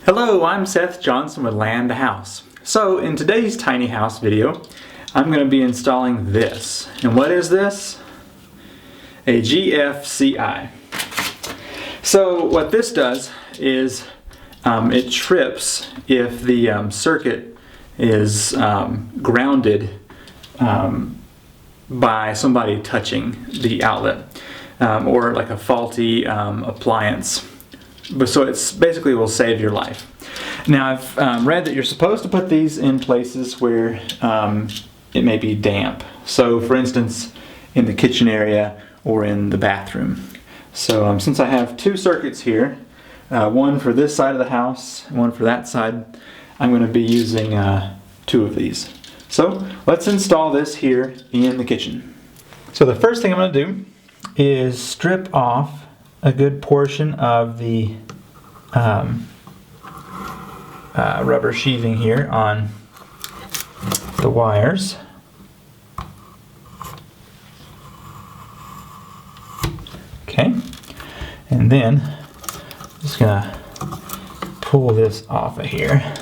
Hello, I'm Seth Johnson with Land House. So in today's tiny house video, I'm going to be installing this. And what is this? A GFCI. So what this does is it trips if the circuit is grounded by somebody touching the outlet or like a faulty appliance. So it's basically will save your life. Now I've read that you're supposed to put these in places where it may be damp. So for instance, in the kitchen area or in the bathroom. So since I have two circuits here, one for this side of the house, one for that side, I'm going to be using two of these. So let's install this here in the kitchen. So the first thing I'm going to do is strip off a good portion of the rubber sheathing here on the wires. Okay, and then I'm just gonna pull this off of here.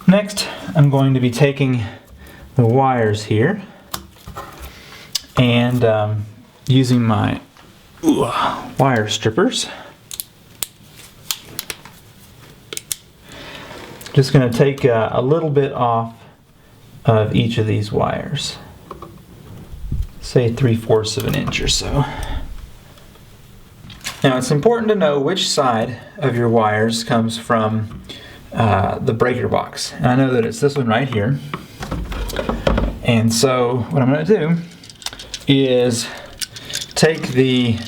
Next, I'm going to be taking the wires here and using my wire strippers. Just going to take a little bit off of each of these wires, say 3/4 of an inch or so. Now it's important to know which side of your wires comes from the breaker box. And I know that it's this one right here. And so what I'm going to do is take the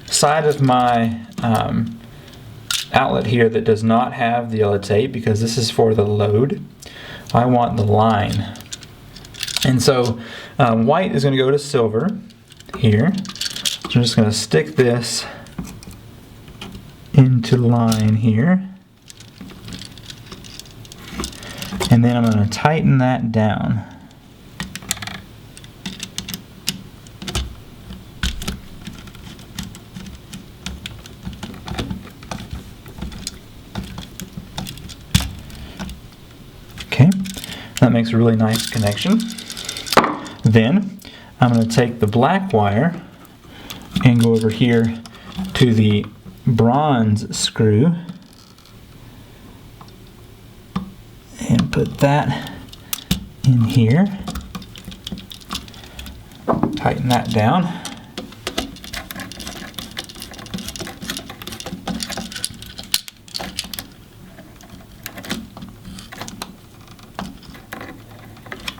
side of my outlet here that does not have the yellow tape, because this is for the load. I want the line. And so white is going to go to silver here. So I'm just going to stick this into line here. And then I'm going to tighten that down. Okay, that makes a really nice connection. Then I'm going to take the black wire and go over here to the bronze screw and put that in here. Tighten that down.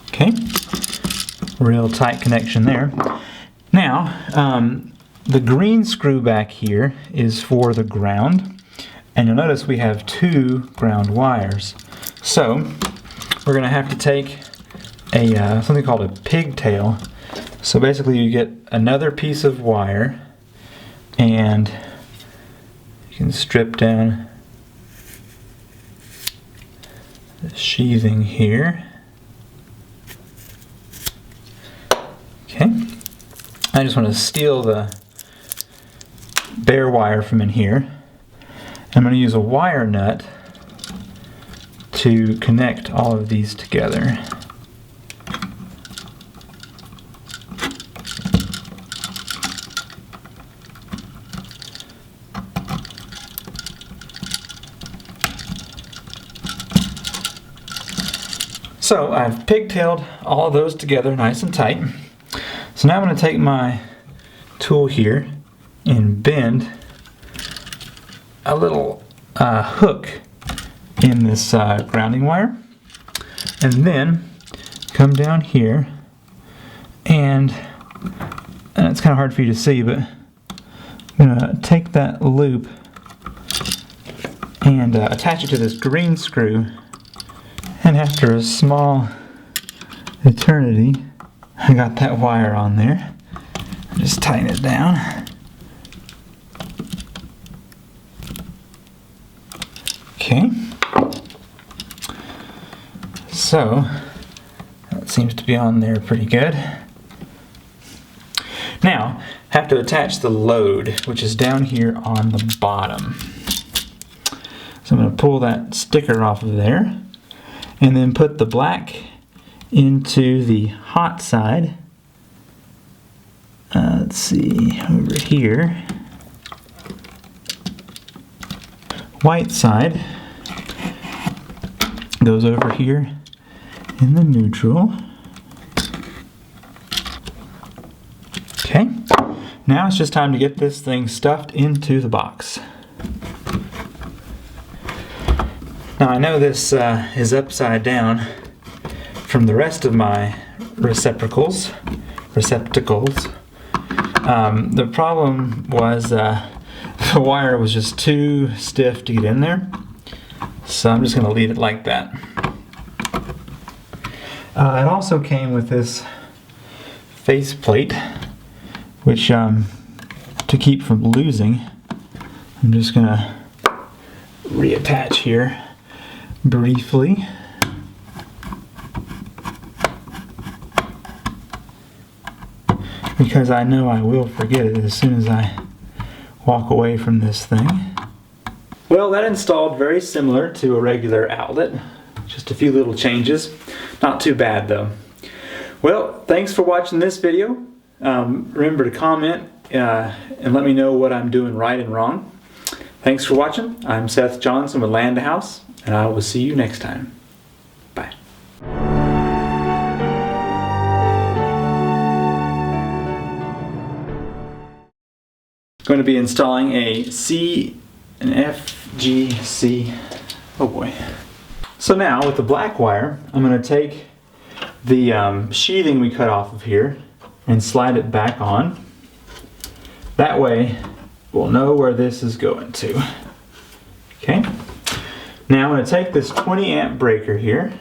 Okay, real tight connection there. Now, the green screw back here is for the ground, and you'll notice we have two ground wires. So we're going to have to take a something called a pigtail. So basically you get another piece of wire and you can strip down the sheathing here. Okay, I just want to steal the bare wire from in here. I'm going to use a wire nut to connect all of these together. So I've pigtailed all of those together nice and tight. So now I'm going to take my tool here and bend a little hook in this grounding wire, and then come down here and it's kind of hard for you to see, but I'm going to take that loop and attach it to this green screw, and after a small eternity I got that wire on there. Just tighten it down. Okay. So that seems to be on there pretty good. Now, have to attach the load, which is down here on the bottom. So I'm going to pull that sticker off of there and then put the black into the hot side. Let's see, over here. White side goes over here in the neutral. Okay, now it's just time to get this thing stuffed into the box. Now I know this is upside down from the rest of my receptacles. The problem was the wire was just too stiff to get in there, so I'm just going to leave it like that. It also came with this face plate, which to keep from losing, I'm just going to reattach here briefly. Because I know I will forget it as soon as I walk away from this thing. Well, that installed very similar to a regular outlet. Just a few little changes. Not too bad though. Well, thanks for watching this video. Remember to comment and let me know what I'm doing right and wrong. Thanks for watching. I'm Seth Johnson with Land House, and I will see you next time. Bye. Going to be installing a C and FGC. Oh boy. So now with the black wire, I'm going to take the sheathing we cut off of here and slide it back on. That way we'll know where this is going to. Okay. Now I'm going to take this 20 amp breaker here